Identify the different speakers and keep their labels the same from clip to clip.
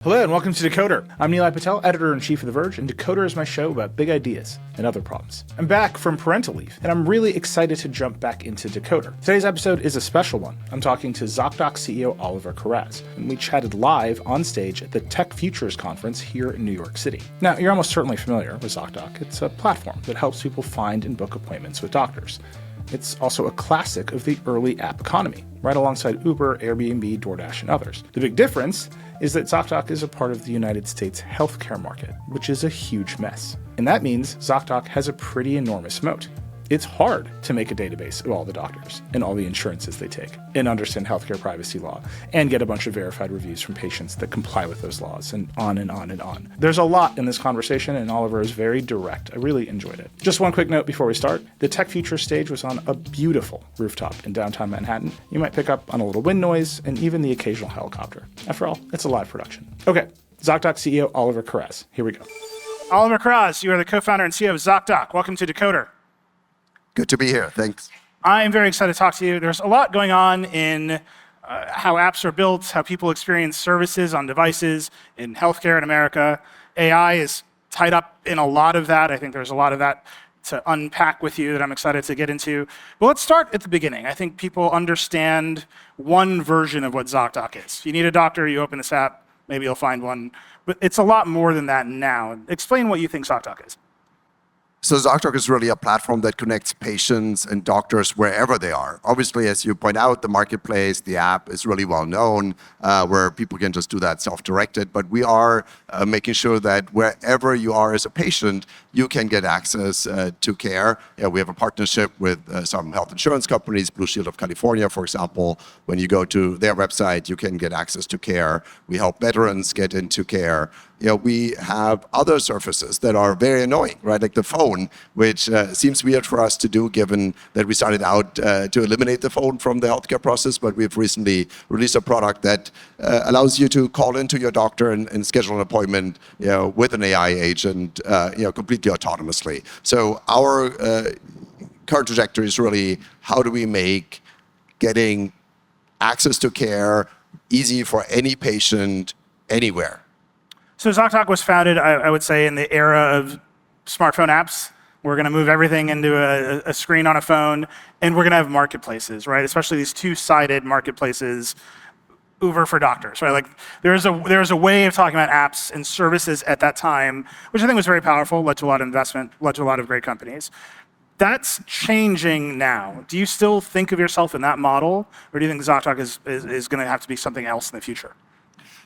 Speaker 1: Hello and welcome to Decoder. I'm Nilay Patel, editor-in-chief of The Verge, and Decoder is my show about big ideas and other problems. I'm back from parental leave, and I'm really excited to jump back into Decoder. Today's episode is a special one. I'm talking to Zocdoc CEO Oliver Kharraz, and we chatted live on stage at the TechFutures conference here in New York City. Now, you're almost certainly familiar with Zocdoc. It's a platform that helps people find and book appointments with doctors. It's also a classic of the early app economy, right alongside Uber, Airbnb, DoorDash, and others. The big difference is that Zocdoc is a part of the United States healthcare market, which is a huge mess. And that means Zocdoc has a pretty enormous moat. It's hard to make a database of all the doctors and all the insurances they take and understand healthcare privacy law and get a bunch of verified reviews from patients that comply with those laws and on and on and on. There's a lot in this conversation, and Oliver is very direct. I really enjoyed it. Just one quick note before we start. The TechFutures stage was on a beautiful rooftop in downtown Manhattan. You might pick up on a little wind noise and even the occasional helicopter. After all, it's a live production. Okay, Zocdoc CEO Oliver Kharraz. Here we go. Oliver Kharraz, you are the co-founder and CEO of Zocdoc. Welcome to Decoder.
Speaker 2: Good to be here. Thanks.
Speaker 1: I'm very excited to talk to you. There's a lot going on in how apps are built, how people experience services on devices in healthcare in America. AI is tied up in a lot of that. I think there's a lot of that to unpack with you that I'm excited to get into. But let's start at the beginning. I think people understand one version of what Zocdoc is. If you need a doctor, you open this app, maybe you'll find one. But it's a lot more than that now. Explain what you think Zocdoc is.
Speaker 2: So Zocdoc is really a platform that connects patients and doctors wherever they are. Obviously, as you point out, the marketplace, the app is really well known, where people can just do that self-directed. But we are making sure that wherever you are as a patient, you can get access to care. We have a partnership with some health insurance companies, Blue Shield of California, for example. When you go to their website, you can get access to care. We help veterans get into care. We have other surfaces that are very annoying, right? Like the phone, which seems weird for us to do, given that we started out to eliminate the phone from the healthcare process. But we've recently released a product that allows you to call into your doctor and schedule an appointment, with an AI agent, completely autonomously. So our current trajectory is really, how do we make getting access to care easy for any patient anywhere?
Speaker 1: So Zocdoc was founded, I would say, in the era of smartphone apps. We're going to move everything into a screen on a phone, and we're going to have marketplaces, right? Especially these two-sided marketplaces, Uber for doctors, right? Like there's a way of talking about apps and services at that time, which I think was very powerful, led to a lot of investment, led to a lot of great companies. That's changing now. Do you still think of yourself in that model, or do you think Zocdoc is going to have to be something else in the future?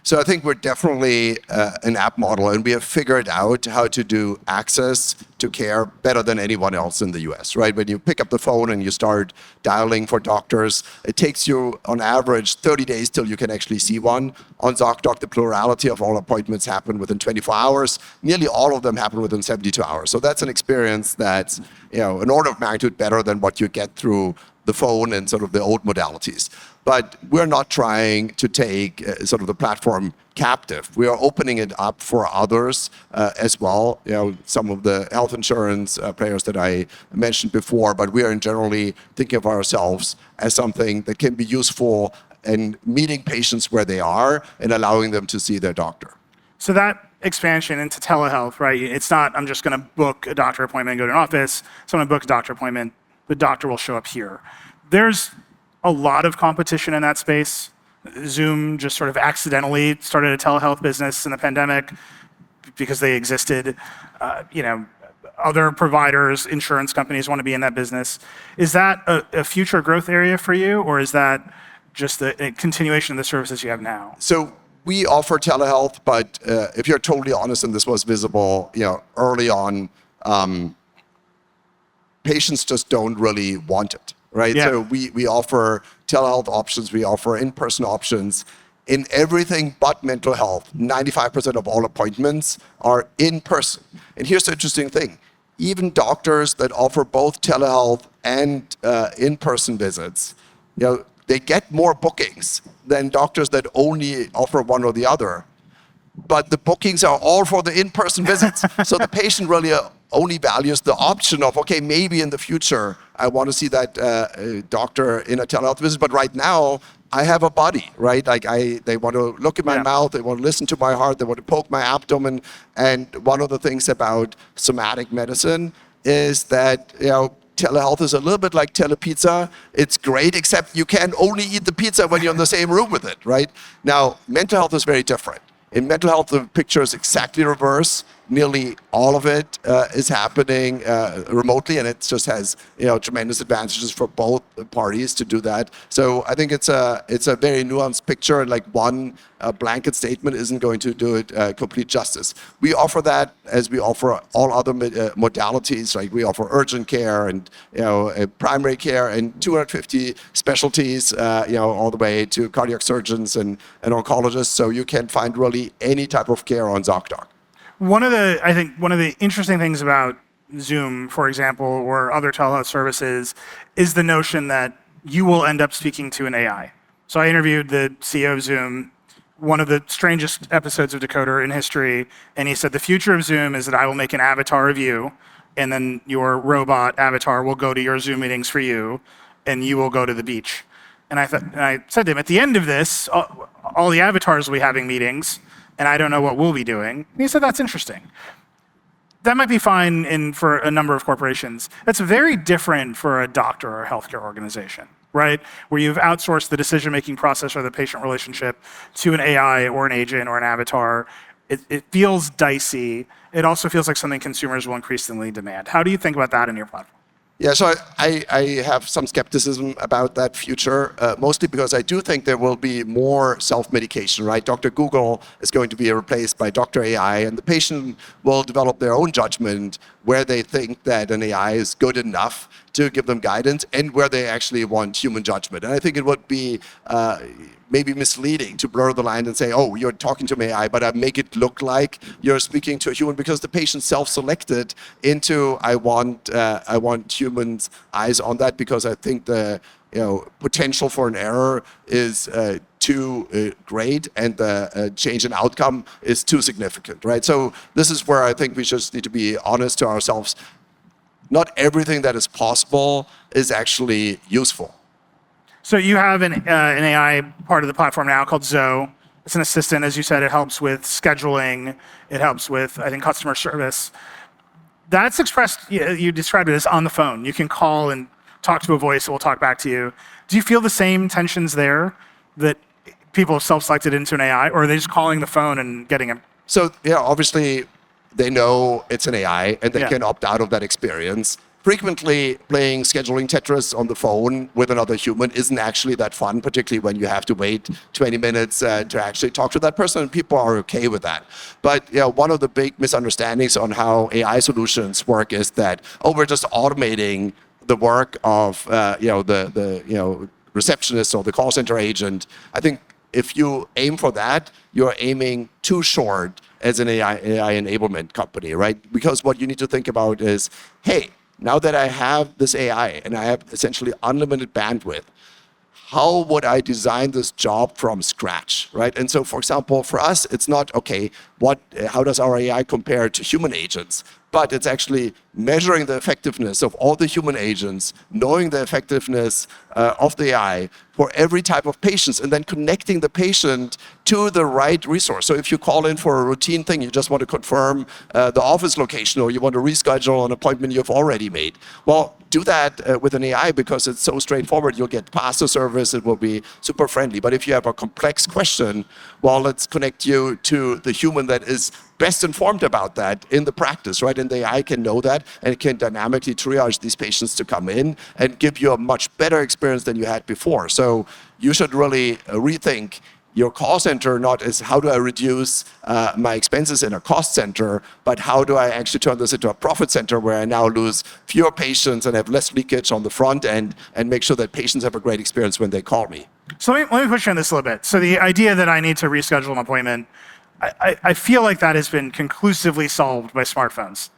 Speaker 2: So I think we're definitely an app model, and we have figured out how to do access to care better than anyone else in the US, right? When you pick up the phone and you start dialing for doctors, it takes you on average 30 days till you can actually see one. On Zocdoc, the plurality of all appointments happen within 24 hours. Nearly all of them happen within 72 hours. So that's an experience that's an order of magnitude better than what you get through the phone and sort of the old modalities. But we're not trying to take sort of the platform captive. We are opening it up for others as well. Some of the health insurance players that I mentioned before, but we are generally thinking of ourselves as something that can be useful in meeting patients where they are and allowing them to see their doctor.
Speaker 1: So that expansion into telehealth, right? It's not, I'm just going to book a doctor appointment and go to an office. So I'm going to book a doctor appointment. The doctor will show up here. There's a lot of competition in that space. Zoom just sort of accidentally started a telehealth business in the pandemic because they existed. Other providers, insurance companies want to be in that business. Is that a future growth area for you, or is that just a continuation of the services you have now?
Speaker 2: So we offer telehealth, but if you're totally honest, and this was visible, early on, patients just don't really want it. Right?
Speaker 1: Yeah.
Speaker 2: So we offer telehealth options, we offer in-person options. In everything but mental health, 95% of all appointments are in person. And here's the interesting thing. Even doctors that offer both telehealth and in-person visits, they get more bookings than doctors that only offer one or the other. But the bookings are all for the in-person visits. So the patient really only values the option of, okay, maybe in the future I want to see that doctor in a telehealth visit, but right now I have a body, right? Like they want to look at my mouth, they want to listen to my heart, they want to poke my abdomen. And one of the things about somatic medicine is that, telehealth is a little bit like telepizza. It's great, except you can only eat the pizza when you're in the same room with it, right? Now, mental health is very different. In mental health, the picture is exactly reverse. Nearly all of it is happening remotely, and it just has tremendous advantages for both parties to do that. So I think it's a very nuanced picture, and like one blanket statement isn't going to do it complete justice. We offer that as we offer all other modalities. Like we offer urgent care and primary care and 250 specialties, all the way to cardiac surgeons and oncologists. So you can find really any type of care on Zocdoc.
Speaker 1: I think one of the interesting things about Zoom, for example, or other telehealth services is the notion that you will end up speaking to an AI. So I interviewed the CEO of Zoom, one of the strangest episodes of Decoder in history, and he said the future of Zoom is that I will make an avatar of you, and then your robot avatar will go to your Zoom meetings for you, and you will go to the beach. And I said to him, at the end of this, all the avatars will be having meetings, and I don't know what we'll be doing. And he said, that's interesting. That might be fine for a number of corporations. That's very different for a doctor or a healthcare organization, right? Where you've outsourced the decision-making process or the patient relationship to an AI or an agent or an avatar. It feels dicey. It also feels like something consumers will increasingly demand. How do you think about that in your platform?
Speaker 2: Yeah, so I have some skepticism about that future, mostly because I do think there will be more self-medication, right? Dr. Google is going to be replaced by Dr. AI, and the patient will develop their own judgment where they think that an AI is good enough to give them guidance and where they actually want human judgment. And I think it would be maybe misleading to blur the line and say, oh, you're talking to an AI, but I make it look like you're speaking to a human, because the patient self-selected into I want humans' eyes on that, because I think the potential for an error is too great, and the change in outcome is too significant, right? So this is where I think we just need to be honest to ourselves. Not everything that is possible is actually useful.
Speaker 1: So you have an AI part of the platform now called Zoe. It's an assistant, as you said. It helps with scheduling. It helps with, I think, customer service. That's expressed, you described it as on the phone. You can call and talk to a voice that will talk back to you. Do you feel the same tensions there that people have self-selected into an AI, or are they just calling the phone and getting it?
Speaker 2: So obviously they know it's an AI and they can opt out of that experience. Frequently, playing scheduling Tetris on the phone with another human isn't actually that fun, particularly when you have to wait 20 minutes to actually talk to that person, and people are okay with that. But one of the big misunderstandings on how AI solutions work is that, we're just automating the work of the receptionist or the call center agent. I think if you aim for that, you're aiming too short as an AI enablement company, right? Because what you need to think about is, hey, now that I have this AI and I have essentially unlimited bandwidth, how would I design this job from scratch, right? And so, for example, for us, it's not, okay, how does our AI compare to human agents? But it's actually measuring the effectiveness of all the human agents, knowing the effectiveness of the AI for every type of patients, and then connecting the patient to the right resource. So if you call in for a routine thing, you just want to confirm the office location, or you want to reschedule an appointment you've already made. Well, do that with an AI, because it's so straightforward. You'll get faster service. It will be super friendly. But if you have a complex question, well, let's connect you to the human that is best informed about that in the practice, right? And the AI can know that, and it can dynamically triage these patients to come in and give you a much better experience than you had before. So you should really rethink your call center, not as how do I reduce my expenses in a cost center, but how do I actually turn this into a profit center where I now lose fewer patients and have less leakage on the front end, and make sure that patients have a great experience when they call me.
Speaker 1: So let me push you on this a little bit. So the idea that I need to reschedule an appointment, I feel like that has been conclusively solved by smartphones,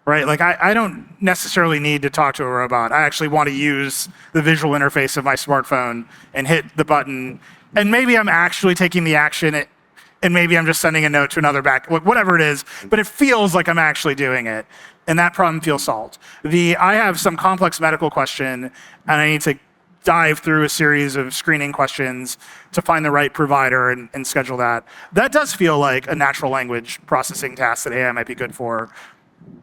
Speaker 1: right? Like I don't necessarily need to talk to a robot. I actually want to use the visual interface of my smartphone and hit the button. And maybe I'm actually taking the action, and maybe I'm just sending a note to another whatever it is, but it feels like I'm actually doing it. And that problem feels solved. I have some complex medical question, and I need to dive through a series of screening questions to find the right provider and schedule that. That does feel like a natural language processing task that AI might be good for.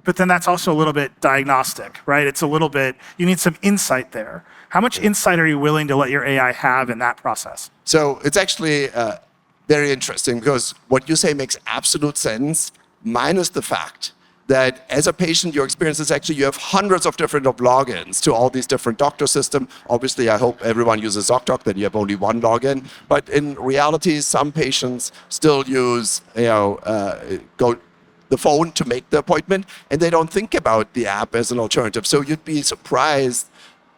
Speaker 1: But then that's also a little bit diagnostic, right? It's a little bit, you need some insight there. How much insight are you willing to let your AI have in that process?
Speaker 2: So it's actually very interesting because what you say makes absolute sense, minus the fact that as a patient, your experience is actually you have hundreds of different logins to all these different doctor systems. Obviously, I hope everyone uses Zocdoc, that you have only one login. But in reality, some patients still use the phone to make the appointment, and they don't think about the app as an alternative. So you'd be surprised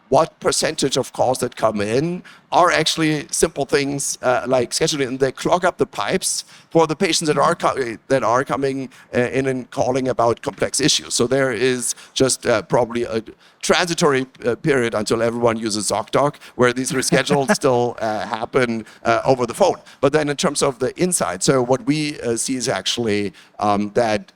Speaker 2: what percentage of calls that come in are actually simple things like scheduling, and they clog up the pipes for the patients that are coming in and calling about complex issues. So there is just probably a transitory period until everyone uses Zocdoc, where these reschedules still happen over the phone. But then in terms of the inside, so what we see is actually that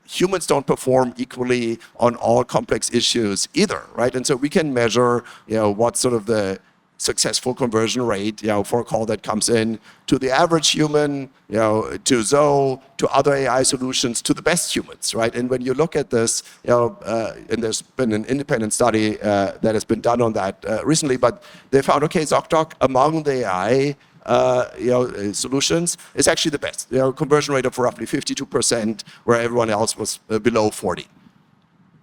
Speaker 2: humans don't perform equally on all complex issues either, right? And so we can measure, what sort of the successful conversion rate, for a call that comes in to the average human, to Zoe, to other AI solutions, to the best humans, right? And when you look at this, and there's been an independent study that has been done on that recently, but they found, okay, Zocdoc among the AI solutions is actually the best. Conversion rate of roughly 52%, where everyone else was below 40.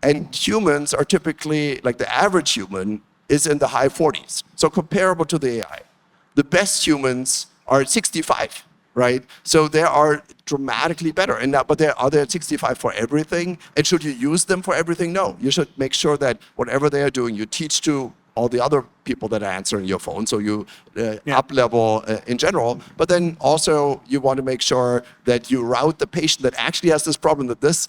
Speaker 2: And humans are typically, like the average human, is in the high 40s. So comparable to the AI. The best humans are at 65, right? So they are dramatically better. But are they at 65 for everything? And should you use them for everything? No. You should make sure that whatever they are doing, you teach to all the other people that are answering your phone. So you up level in general. But then also you want to make sure that you route the patient that actually has this problem that this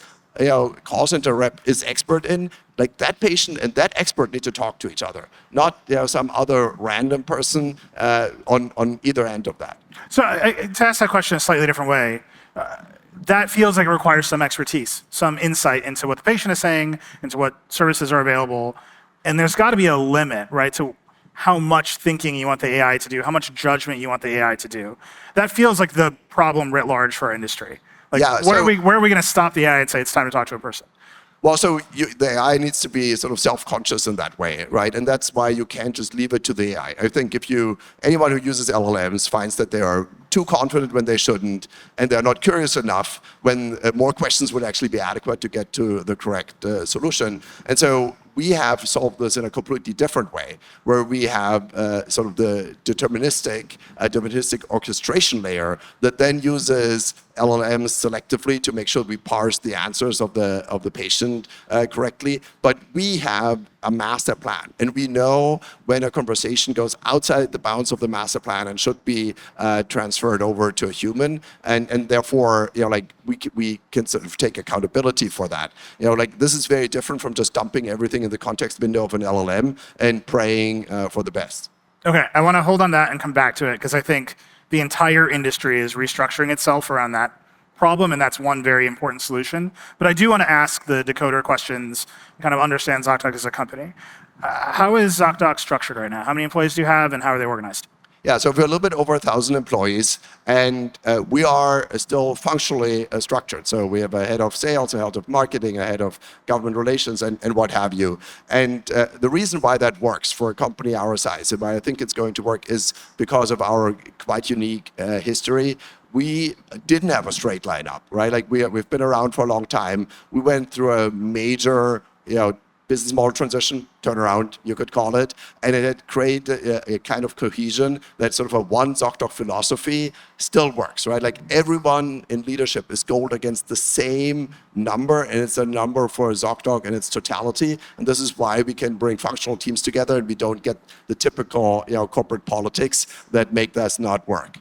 Speaker 2: call center rep is expert in. Like that patient and that expert need to talk to each other, not some other random person on either end of that.
Speaker 1: So to ask that question a slightly different way, that feels like it requires some expertise, some insight into what the patient is saying, into what services are available. And there's got to be a limit, right, to how much thinking you want the AI to do, how much judgment you want the AI to do. That feels like the problem writ large for our industry. Like, where are we going to stop the AI and say it's time to talk to a person?
Speaker 2: Well, so the AI needs to be sort of self-conscious in that way, right? And that's why you can't just leave it to the AI. I think anyone who uses LLMs finds that they are too confident when they shouldn't, and they're not curious enough when more questions would actually be adequate to get to the correct solution. And so we have solved this in a completely different way, where we have sort of the deterministic orchestration layer that then uses LLMs selectively to make sure we parse the answers of the patient correctly. But we have a master plan, and we know when a conversation goes outside the bounds of the master plan and should be transferred over to a human, and therefore, we can sort of take accountability for that. This is very different from just dumping everything in the context window of an LLM and praying for the best.
Speaker 1: Okay, I want to hold on that and come back to it, because I think the entire industry is restructuring itself around that problem, and that's one very important solution. But I do want to ask the Decoder questions, kind of understand Zocdoc as a company. How is Zocdoc structured right now? How many employees do you have, and how are they organized?
Speaker 2: Yeah, so we're a little bit over 1,000 employees, and we are still functionally structured. So we have a head of sales, a head of marketing, a head of government relations, and what have you. And the reason why that works for a company our size, and why I think it's going to work, is because of our quite unique history. We didn't have a straight line up, right? Like we've been around for a long time. We went through a major, business model transition, turnaround, you could call it, and it had created a kind of cohesion that sort of a one Zocdoc philosophy still works, right? Like everyone in leadership is goaled against the same number, and it's a number for Zocdoc in its totality, and this is why we can bring functional teams together, and we don't get the typical, corporate politics that make this not work.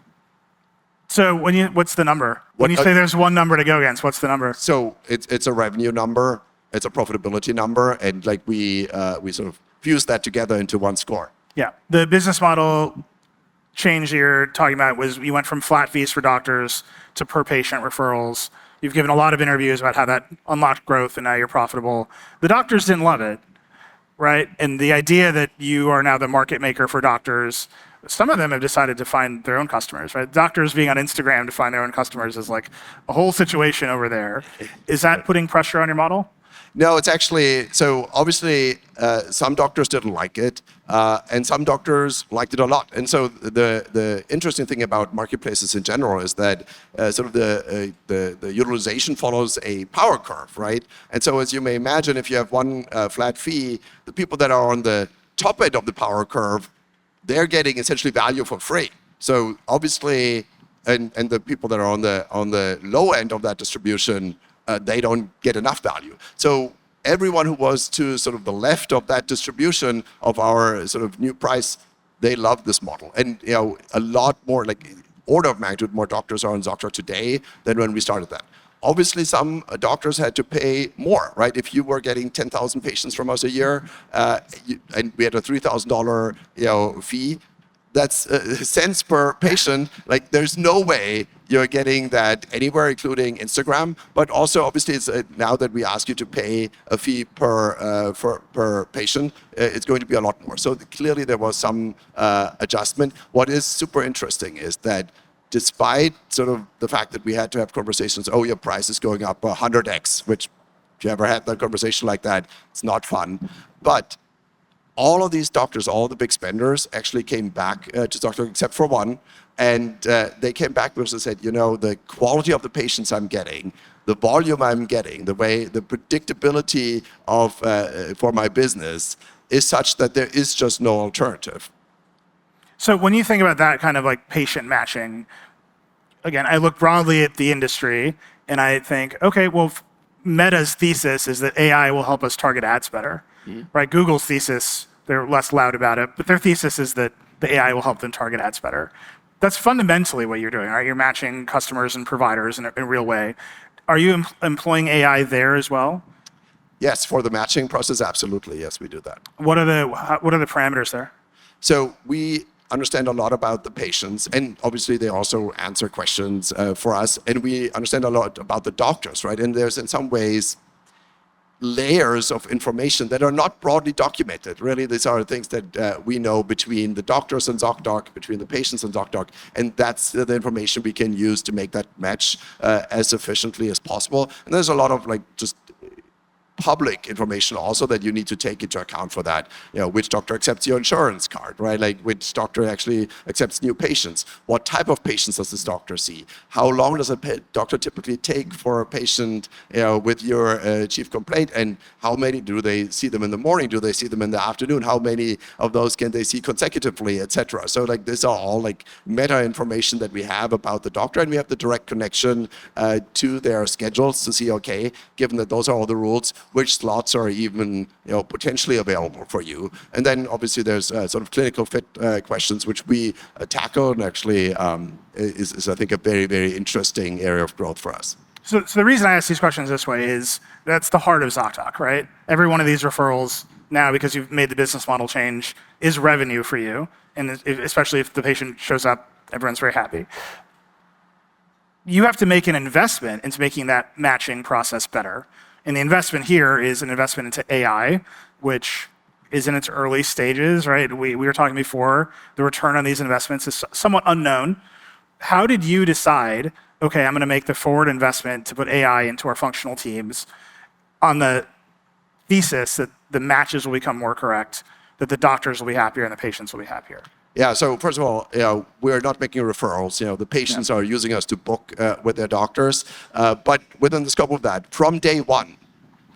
Speaker 1: So what's the number? When you say there's one number to go against, what's the number?
Speaker 2: So it's a revenue number. It's a profitability number, and we sort of fuse that together into one score.
Speaker 1: Yeah, the business model change you're talking about was you went from flat fees for doctors to per patient referrals. You've given a lot of interviews about how that unlocked growth and now you're profitable. The doctors didn't love it, right? And the idea that you are now the market maker for doctors, some of them have decided to find their own customers, right? Doctors being on Instagram to find their own customers is like a whole situation over there. Is that putting pressure on your model?
Speaker 2: No, it's actually, so obviously some doctors didn't like it, and some doctors liked it a lot. And so the interesting thing about marketplaces in general is that sort of the utilization follows a power curve, right? And so as you may imagine, if you have one flat fee, the people that are on the top end of the power curve, they're getting essentially value for free. So obviously, and the people that are on the low end of that distribution, they don't get enough value. So everyone who was to sort of the left of that distribution of our sort of new price, they love this model. And a lot more, like order of magnitude more doctors are on Zocdoc today than when we started that. Obviously, some doctors had to pay more, right? If you were getting 10,000 patients from us a year, and we had a $3,000 fee, that's cents per patient. Like, there's no way you're getting that anywhere, including Instagram. But also, obviously, it's now that we ask you to pay a fee per patient, it's going to be a lot more. So clearly, there was some adjustment. What is super interesting is that despite sort of the fact that we had to have conversations, oh, your price is going up 100x, which if you ever had that conversation like that, it's not fun. But all of these doctors, all the big spenders, actually came back to Zocdoc except for one. And they came back because they said, the quality of the patients I'm getting, the volume I'm getting, the predictability of for my business is such that there is just no alternative.
Speaker 1: So when you think about that kind of like patient matching, again, I look broadly at the industry and I think, okay, well, Meta's thesis is that AI will help us target ads better, right? Google's thesis, they're less loud about it, but their thesis is that the AI will help them target ads better. That's fundamentally what you're doing, right? You're matching customers and providers in a real way. Are you employing AI there as well?
Speaker 2: Yes, for the matching process, absolutely. Yes, we do that.
Speaker 1: What are the parameters there?
Speaker 2: So we understand a lot about the patients, and obviously they also answer questions for us, and we understand a lot about the doctors, right? And there's in some ways layers of information that are not broadly documented. Really, these are things that we know between the doctors and Zocdoc, between the patients and Zocdoc, and that's the information we can use to make that match as efficiently as possible. And there's a lot of just public information also that you need to take into account for that. Which doctor accepts your insurance card, right? Like which doctor actually accepts new patients? What type of patients does this doctor see? How long does a doctor typically take for a patient with your chief complaint? And how many do they see them in the morning? Do they see them in the afternoon? How many of those can they see consecutively, etc.? So these are all meta information that we have about the doctor, and we have the direct connection to their schedules to see, okay, given that those are all the rules, which slots are even potentially available for you. And then obviously there's sort of clinical fit questions, which we tackle, and actually is I think a very, very interesting area of growth for us.
Speaker 1: So the reason I ask these questions this way is that's the heart of Zocdoc, right? Every one of these referrals now, because you've made the business model change, is revenue for you. And especially if the patient shows up, everyone's very happy. You have to make an investment into making that matching process better. And the investment here is an investment into AI, which is in its early stages, right? We were talking before, the return on these investments is somewhat unknown. How did you decide, okay, I'm going to make the forward investment to put AI into our functional teams on the thesis that the matches will become more correct, that the doctors will be happier and the patients will be happier?
Speaker 2: Yeah, so first of all, we're not making referrals. The patients are using us to book with their doctors. But within the scope of that, from day one,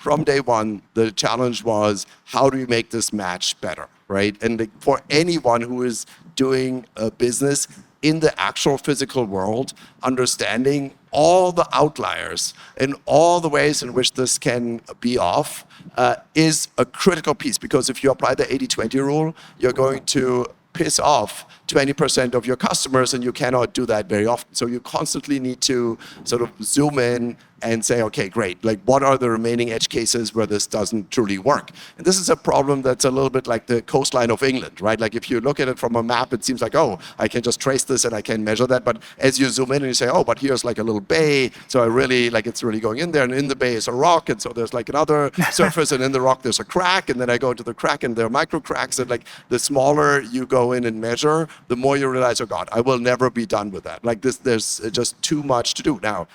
Speaker 2: the challenge was, how do we make this match better, right? And for anyone who is doing a business in the actual physical world, understanding all the outliers and all the ways in which this can be off is a critical piece. Because if you apply the 80-20 rule, you're going to piss off 20% of your customers, and you cannot do that very often. So you constantly need to sort of zoom in and say, okay, great, like what are the remaining edge cases where this doesn't truly work? And this is a problem that's a little bit like the coastline of England, right? Like if you look at it from a map, it seems like, oh, I can just trace this and I can measure that. But as you zoom in and you say, oh, but here's like a little bay, so I really, like it's really going in there, and in the bay is a rock, and so there's like another surface, and in the rock there's a crack, and then I go into the crack and there are micro cracks, and like the smaller you go in and measure, the more you realize, oh God, I will never be done with that. Like this, there's just too much to do. Now,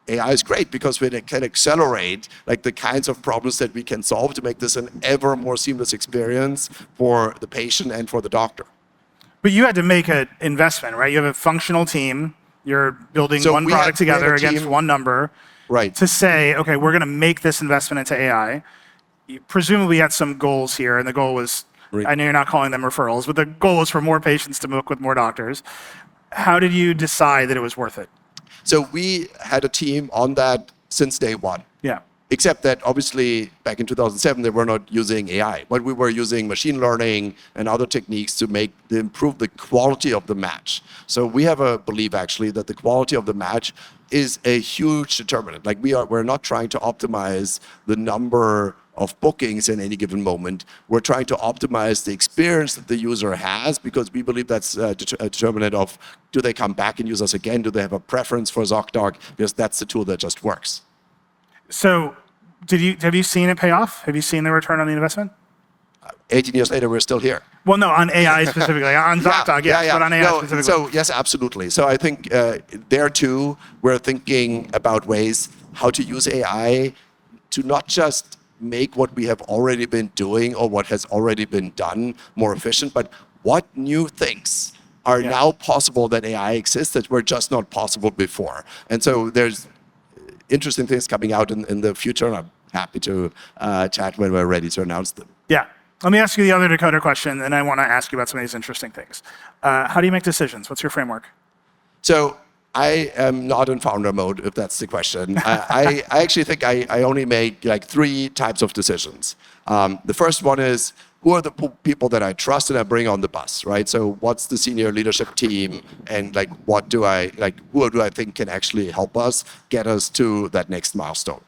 Speaker 2: AI is great because it can accelerate like the kinds of problems that we can solve to make this an ever more seamless experience for the patient and for the doctor.
Speaker 1: But you had to make an investment, right? You have a functional team. You're building one product together against one number.
Speaker 2: Right.
Speaker 1: To say, okay, we're going to make this investment into AI. You presumably had some goals here, and the goal was, I know you're not calling them referrals, but the goal was for more patients to book with more doctors. How did you decide that it was worth it?
Speaker 2: So we had a team on that since day one.
Speaker 1: Yeah.
Speaker 2: Except that obviously back in 2007, they were not using AI, but we were using machine learning and other techniques to improve the quality of the match. So we have a belief actually that the quality of the match is a huge determinant. Like we're not trying to optimize the number of bookings in any given moment. We're trying to optimize the experience that the user has, because we believe that's a determinant of, do they come back and use us again? Do they have a preference for Zocdoc? Because that's the tool that just works.
Speaker 1: So have you seen it pay off? Have you seen the return on the investment?
Speaker 2: 18 years later, we're still here.
Speaker 1: Well, no, on AI specifically. On Zocdoc, yes, but on AI specifically.
Speaker 2: So yes, absolutely. So I think there too, we're thinking about ways how to use AI to not just make what we have already been doing or what has already been done more efficient, but what new things are now possible that AI exists that were just not possible before. And so there's interesting things coming out in the future, and I'm happy to chat when we're ready to announce them.
Speaker 1: Yeah. Let me ask you the other Decoder question, and I want to ask you about some of these interesting things. How do you make decisions? What's your framework?
Speaker 2: So I am not in founder mode, if that's the question. I actually think I only make like 3 types of decisions. The first one is, who are the people that I trust and I bring on the bus, right? So what's the senior leadership team, and like who do I think can actually help us get us to that next milestone?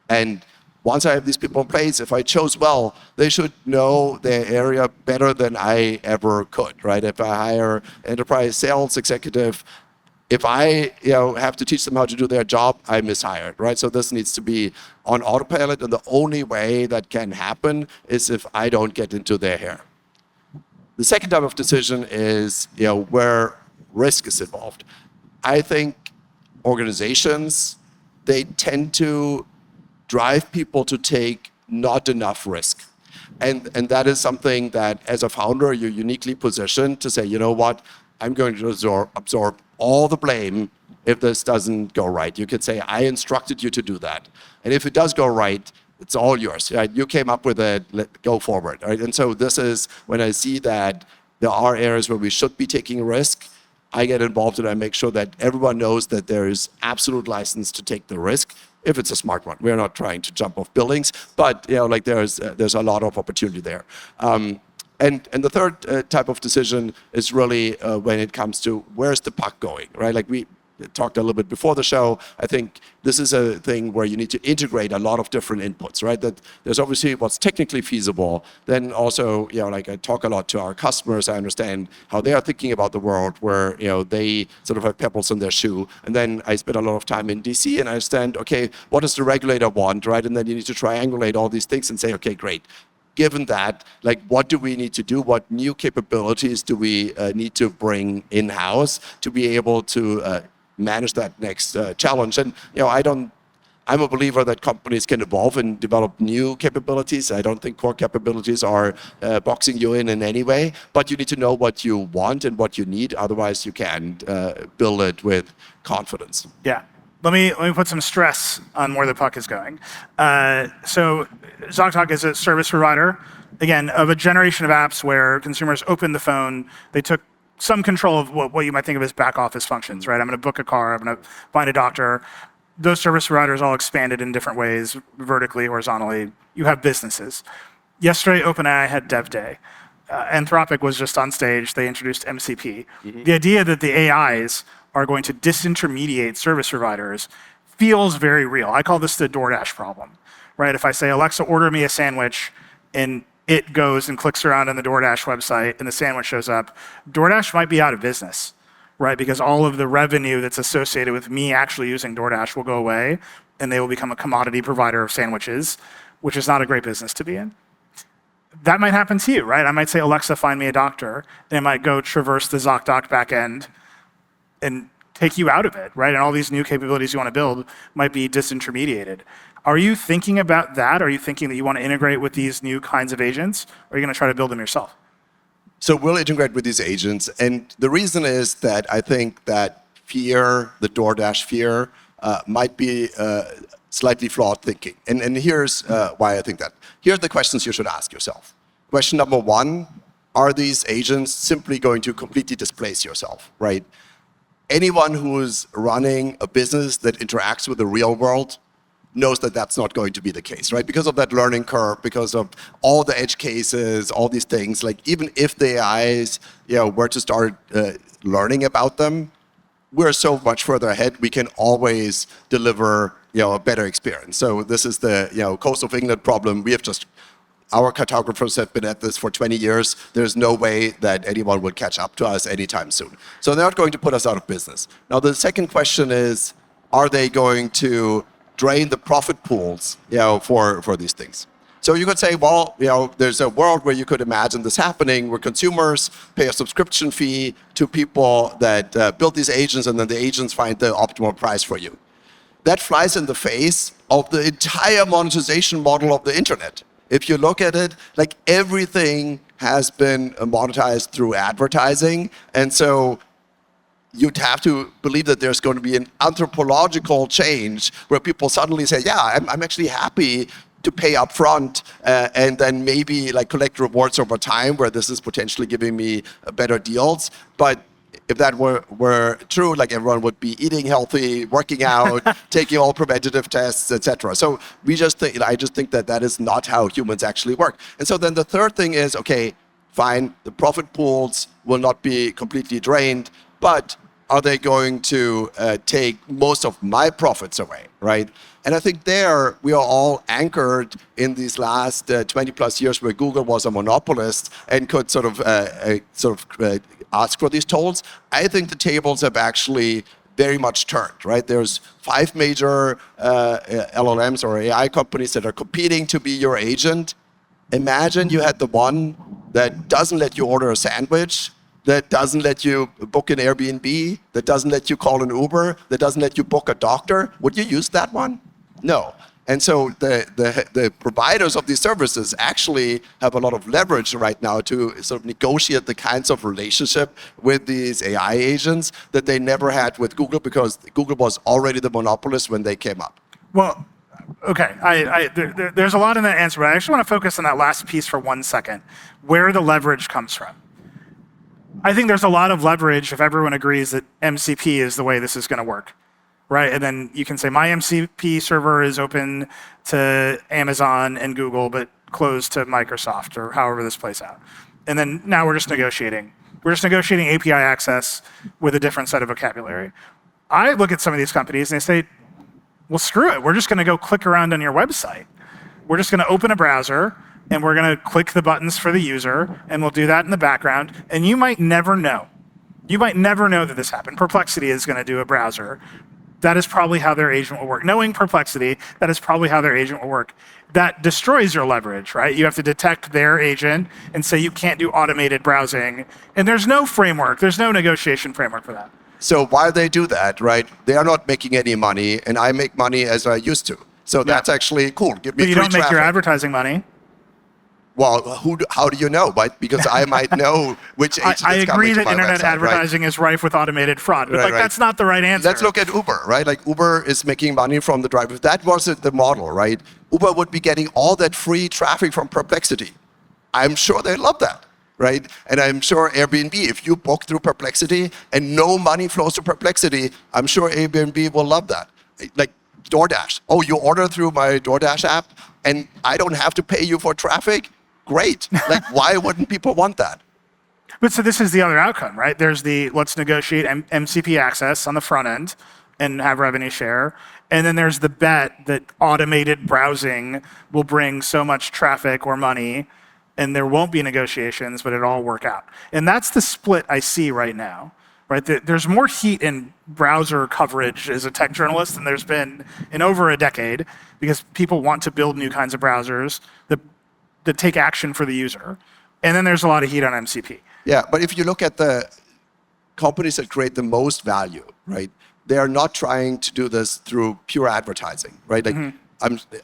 Speaker 2: And once I have these people in place, if I chose well, they should know their area better than I ever could, right? If I hire enterprise sales executive, if I have to teach them how to do their job, I mishired, right? So this needs to be on autopilot, and the only way that can happen is if I don't get into their hair. The second type of decision is where risk is involved. I think organizations, they tend to drive people to take not enough risk. And that is something that as a founder, you're uniquely positioned to say, you know what, I'm going to absorb all the blame if this doesn't go right. You could say, I instructed you to do that. And if it does go right, it's all yours. Right? You came up with it, go forward. Right? And so this is when I see that there are areas where we should be taking risk, I get involved and I make sure that everyone knows that there is absolute license to take the risk if it's a smart one. We're not trying to jump off buildings, but there's a lot of opportunity there. And the third type of decision is really when it comes to where's the puck going, right? Like we talked a little bit before the show. I think this is a thing where you need to integrate a lot of different inputs, right? That there's obviously what's technically feasible. Then also, like I talk a lot to our customers. I understand how they are thinking about the world, where they sort of have pebbles in their shoe. And then I spend a lot of time in DC, and I understand, okay, what does the regulator want, right? And then you need to triangulate all these things and say, okay, great. Given that, like, what do we need to do? What new capabilities do we need to bring in-house to be able to manage that next challenge? And I'm a believer that companies can evolve and develop new capabilities. I don't think core capabilities are boxing you in any way, but you need to know what you want and what you need. Otherwise, you can't build it with confidence.
Speaker 1: Yeah. Let me put some stress on where the puck is going. So Zocdoc is a service provider, again, of a generation of apps where consumers open the phone, they took some control of what you might think of as back office functions, right? I'm going to book a car, I'm going to find a doctor. Those service providers all expanded in different ways, vertically, horizontally. You have businesses. Yesterday, OpenAI had Dev Day. Anthropic was just on stage. They introduced MCP. The idea that the AIs are going to disintermediate service providers feels very real. I call this the DoorDash problem, right? If I say, Alexa, order me a sandwich, and it goes and clicks around on the DoorDash website and the sandwich shows up, DoorDash might be out of business, right? Because all of the revenue that's associated with me actually using DoorDash will go away, and they will become a commodity provider of sandwiches, which is not a great business to be in. That might happen to you, right? I might say, Alexa, find me a doctor. And it might go traverse the Zocdoc backend and take you out of it, right? And all these new capabilities you want to build might be disintermediated. Are you thinking about that? Are you thinking that you want to integrate with these new kinds of agents? Or are you going to try to build them yourself?
Speaker 2: So we'll integrate with these agents. And the reason is that I think that fear, the DoorDash fear, might be slightly flawed thinking. And here's why I think that. Here's the questions you should ask yourself. Question number one, are these agents simply going to completely displace yourself, right? Anyone who is running a business that interacts with the real world knows that that's not going to be the case, right? Because of that learning curve, because of all the edge cases, all these things, like even if the AIs were to start learning about them, we're so much further ahead, we can always deliver a better experience. So this is the Coast of England problem. Our cartographers have been at this for 20 years. There's no way that anyone would catch up to us anytime soon. So they're not going to put us out of business. Now the second question is, are they going to drain the profit pools for these things? So you could say, well, there's a world where you could imagine this happening, where consumers pay a subscription fee to people that build these agents, and then the agents find the optimal price for you. That flies in the face of the entire monetization model of the internet. If you look at it, like everything has been monetized through advertising, and so you'd have to believe that there's going to be an anthropological change where people suddenly say, yeah, I'm actually happy to pay up front and then maybe like collect rewards over time where this is potentially giving me better deals. But if that were true, like everyone would be eating healthy, working out, taking all preventative tests, etc. So I just think that is not how humans actually work. And so then the third thing is, okay, fine, the profit pools will not be completely drained, but are they going to take most of my profits away, right? And I think there we are all anchored in these last 20 plus years where Google was a monopolist and could sort of ask for these tolls. I think the tables have actually very much turned, right? There's 5 major LLMs or AI companies that are competing to be your agent. Imagine you had the one that doesn't let you order a sandwich, that doesn't let you book an Airbnb, that doesn't let you call an Uber, that doesn't let you book a doctor. Would you use that one? No. And so the providers of these services actually have a lot of leverage right now to sort of negotiate the kinds of relationship with these AI agents that they never had with Google, because Google was already the monopolist when they came up.
Speaker 1: Well, okay, there's a lot in that answer, but I actually want to focus on that last piece for 1 second, where the leverage comes from. I think there's a lot of leverage if everyone agrees that MCP is the way this is going to work, right? And then you can say my MCP server is open to Amazon and Google, but closed to Microsoft, or however this plays out. And then now we're just negotiating. We're just negotiating API access with a different set of vocabulary. I look at some of these companies and they say, well, screw it. We're just going to go click around on your website. We're just going to open a browser, and we're going to click the buttons for the user, and we'll do that in the background. And you might never know. You might never know that this happened. Perplexity is going to do a browser. That is probably how their agent will work. Knowing Perplexity, that is probably how their agent will work. That destroys your leverage, right? You have to detect their agent and say you can't do automated browsing. And there's no framework. There's no negotiation framework for that.
Speaker 2: So while they do that, right, they are not making any money, and I make money as I used to. So that's actually cool. Give me
Speaker 1: but you
Speaker 2: free
Speaker 1: don't make
Speaker 2: traffic.
Speaker 1: your advertising money.
Speaker 2: Well, how do you know? Right? Because I might know which agent
Speaker 1: I
Speaker 2: is coming
Speaker 1: agree
Speaker 2: to
Speaker 1: that
Speaker 2: my
Speaker 1: internet
Speaker 2: website,
Speaker 1: advertising
Speaker 2: right?
Speaker 1: is rife with automated fraud, but that's not the right answer.
Speaker 2: Let's look at Uber, right? Like Uber is making money from the driver. If that wasn't the model, right? Uber would be getting all that free traffic from Perplexity. I'm sure they love that, right? And I'm sure Airbnb, if you book through Perplexity and no money flows to Perplexity, I'm sure Airbnb will love that. Like DoorDash. Oh, you order through my DoorDash app and I don't have to pay you for traffic? great. Like, why wouldn't people want that?
Speaker 1: But so this is the other outcome, right? There's the let's negotiate MCP access on the front end and have revenue share. And then there's the bet that automated browsing will bring so much traffic or money and there won't be negotiations, but it'll all work out. And that's the split I see right now, right? There's more heat in browser coverage as a tech journalist than there's been in over a decade because people want to build new kinds of browsers that take action for the user. And then there's a lot of heat on MCP.
Speaker 2: Yeah, but if you look at the companies that create the most value, right? They are not trying to do this through pure advertising, right? Like,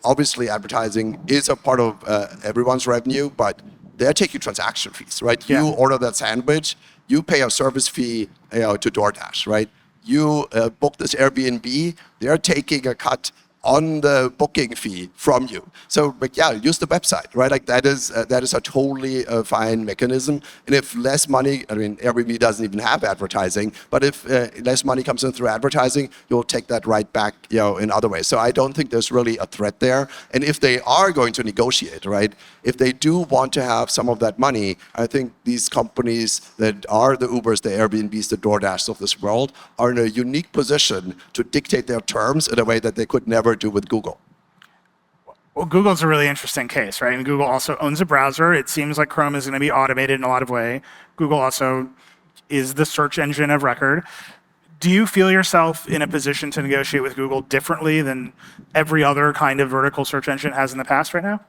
Speaker 2: obviously, advertising is a part of everyone's revenue, but they're taking transaction fees, right?
Speaker 1: Yeah.
Speaker 2: You order that sandwich, you pay a service fee, to DoorDash, right? You book this Airbnb, they're taking a cut on the booking fee from you. So, but yeah, use the website, right? Like that is a totally fine mechanism. And if less money, I mean, Airbnb doesn't even have advertising, but if less money comes in through advertising, you'll take that right back, in other ways. So I don't think there's really a threat there. And if they are going to negotiate, right? If they do want to have some of that money, I think these companies that are the Ubers, the Airbnbs, the DoorDashs of this world are in a unique position to dictate their terms in a way that they could never do with Google.
Speaker 1: Well, Google's a really interesting case, right? And Google also owns a browser. It seems like Chrome is going to be automated in a lot of ways. Google also is the search engine of record. Do you feel yourself in a position to negotiate with Google differently than every other kind of vertical search engine has in the past right now?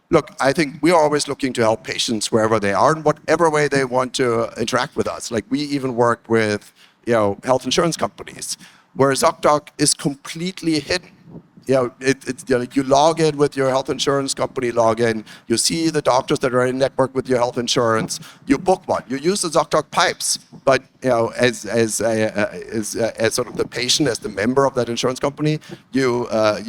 Speaker 2: Look, I think we are always looking to help patients wherever they are in whatever way they want to interact with us. Like we even work with, health insurance companies where Zocdoc is completely hidden. You log in with your health insurance company login. You see the doctors that are in network with your health insurance. You book one. You use the Zocdoc pipes, but as sort of the patient, as the member of that insurance company, you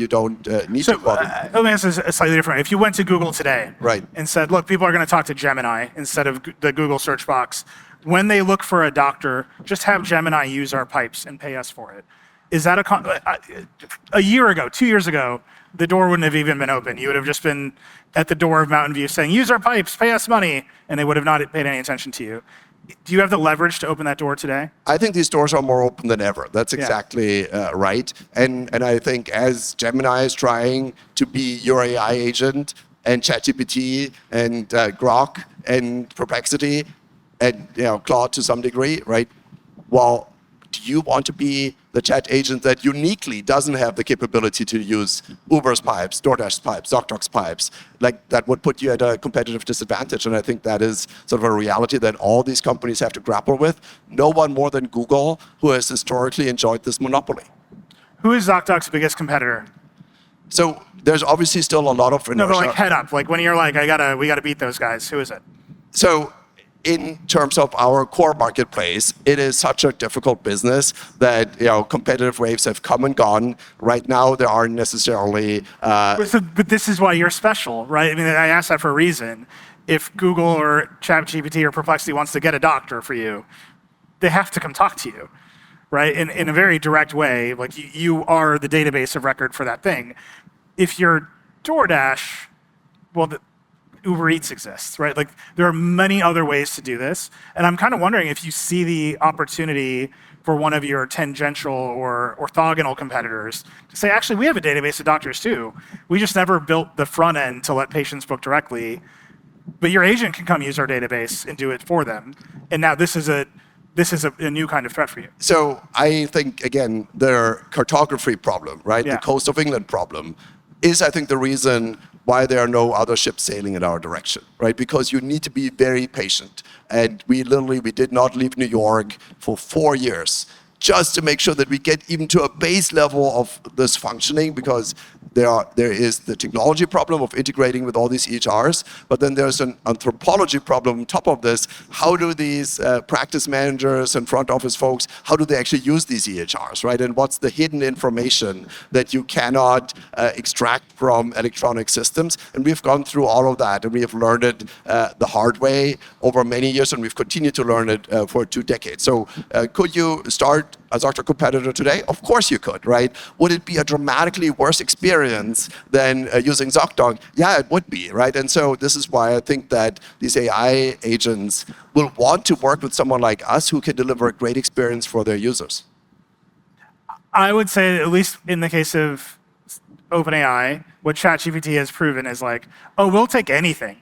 Speaker 2: don't need to bother.
Speaker 1: Let me ask this slightly different. If you went to Google today,
Speaker 2: right,
Speaker 1: and said, "Look, people are going to talk to Gemini instead of the Google search box. When they look for a doctor, just have Gemini use our pipes and pay us for it." Is that a year ago, 2 years ago, the door wouldn't have even been open. You would have just been at the door of Mountain View saying, use our pipes, pay us money, and they would have not paid any attention to you. Do you have the leverage to open that door today?
Speaker 2: I think these doors are more open than ever. That's exactly right. And I think as Gemini is trying to be your AI agent, and ChatGPT and Grok and Perplexity and Claude to some degree, right? Well, do you want to be the chat agent that uniquely doesn't have the capability to use Uber's pipes, DoorDash's pipes, Zocdoc's pipes? Like that would put you at a competitive disadvantage. And I think that is sort of a reality that all these companies have to grapple with. No one more than Google, who has historically enjoyed this monopoly.
Speaker 1: Who is Zocdoc's biggest competitor?
Speaker 2: So there's obviously still a lot of inertia.
Speaker 1: No, but like head up, like when you're like, we gotta beat those guys. Who is it?
Speaker 2: So in terms of our core marketplace, it is such a difficult business that competitive waves have come and gone. Right now, there aren't necessarily.
Speaker 1: But this is why you're special, right? I mean, I asked that for a reason. If Google or ChatGPT or Perplexity wants to get a doctor for you, they have to come talk to you, right? In a very direct way, like you are the database of record for that thing. If you're DoorDash, well, Uber Eats exists, right? Like there are many other ways to do this. And I'm kind of wondering if you see the opportunity for one of your tangential or orthogonal competitors to say, actually, we have a database of doctors too. We just never built the front end to let patients book directly, but your agent can come use our database and do it for them. And now this is a new kind of threat for you.
Speaker 2: So I think, again, the cartography problem, right?
Speaker 1: Yeah.
Speaker 2: The coast of England problem is, I think, the reason why there are no other ships sailing in our direction, right? Because you need to be very patient. And we did not leave New York for 4 years just to make sure that we get even to a base level of this functioning, because there is the technology problem of integrating with all these EHRs, but then there's an anthropology problem on top of this. How do these practice managers and front office folks, how do they actually use these EHRs, right? And what's the hidden information that you cannot extract from electronic systems? And we've gone through all of that, and we have learned it the hard way over many years, and we've continued to learn it for 2 decades. So could you start a Zocdoc competitor today? Of course you could, right? Would it be a dramatically worse experience than using Zocdoc? Yeah, it would be, right? And so this is why I think that these AI agents will want to work with someone like us who can deliver a great experience for their users.
Speaker 3: I would say, at least in the case of OpenAI, what ChatGPT has proven is like, oh, we'll take anything.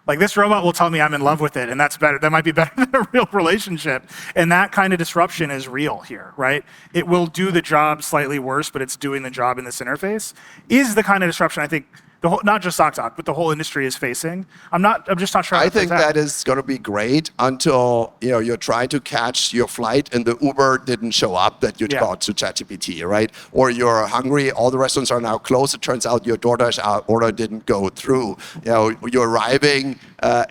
Speaker 3: Like, this robot will tell me I'm in love with it, and that's better. That might be better than a real relationship. And that kind of disruption is real here, right? It will do the job slightly worse, but it's doing the job in this interface. Is the kind of disruption I think not just Zocdoc, but the whole industry is facing. I'm just not sure.
Speaker 2: I think that is going to be great until you're trying to catch your flight and the Uber didn't show up that you got to ChatGPT, right? Or you're hungry, all the restaurants are now closed. It turns out your DoorDash order didn't go through. You're arriving